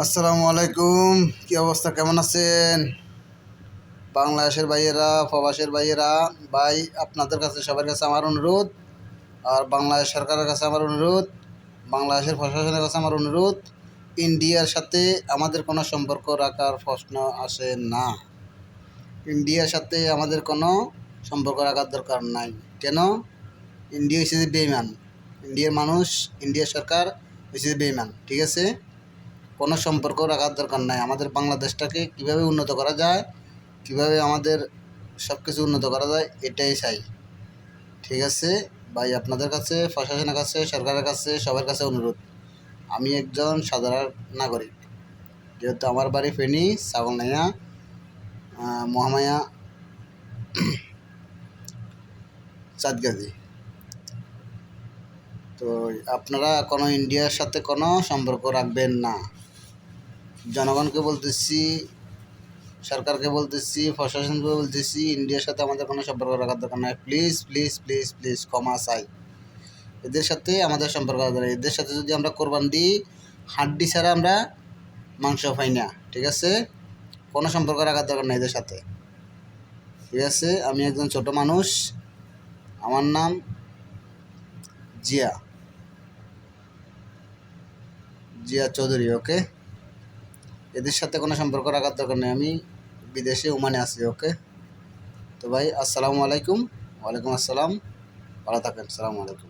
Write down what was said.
আসসালামু আলাইকুম। কি অবস্থা, কেমন আছেন বাংলাদেশের ভাইয়েরা, প্রবাসের ভাইয়েরা? ভাই, আপনাদের কাছে সবার কাছে আমার অনুরোধ, আর বাংলাদেশ সরকারের কাছে আমার অনুরোধ, বাংলাদেশের প্রশাসনের কাছে আমার অনুরোধ, ইন্ডিয়ার সাথে আমাদের কোনো সম্পর্ক রাখার প্রশ্ন আসে না। ইন্ডিয়ার সাথে আমাদের কোনো সম্পর্ক রাখার দরকার নাই। কেন? ইন্ডিয়া হচ্ছে যে বেইমান। ইন্ডিয়ার মানুষ, ইন্ডিয়ার সরকার হচ্ছে যে বেইমান, ঠিক আছে? কোনো সম্পর্ক রাখার দরকার নাই। আমাদের বাংলাদেশটাকে কীভাবে উন্নত করা যায়, কীভাবে আমাদের সব কিছু উন্নত করা যায়, এটাই চাই, ঠিক আছে? ভাই, আপনাদের কাছে, প্রশাসনের কাছে, সরকারের কাছে, সবার কাছে অনুরোধ। আমি একজন সাধারণ নাগরিক, যেহেতু আমার বাড়ি ফেনী, ছাগলনাইয়া, মহামায়া, চাঁদগাজী। তো আপনারা কোনো ইন্ডিয়ার সাথে কোনো সম্পর্ক রাখবেন না। জনগণকে বলতেছি, সরকারকে বলতেছি, প্রশাসনকে বলতেছি, ইন্ডিয়ার সাথে আমাদের কোনো সম্পর্ক রাখার দরকার নাই। প্লিজ প্লিজ প্লিজ প্লিজ ক্ষমা চাই। এদের সাথে আমাদের সম্পর্ক রাখা দরকার। এদের সাথে যদি আমরা কোরবান দিই, হাড্ডি ছাড়া আমরা মাংস পাই না, ঠিক আছে? কোনো সম্পর্ক রাখার দরকার নেই এদের সাথে, ঠিক আছে? আমি একজন ছোট মানুষ, আমার নাম জিয়া, জিয়া চৌধুরী, ওকে? এদের সাথে কোনো সম্পর্ক রাখার দরকার নেই। আমি বিদেশে, ওমানে আছি, ওকে? তো ভাই, আসসালামু আলাইকুম। ওয়ালাইকুম আসসালাম। ভালো থাকেন। আসসালামু আলাইকুম।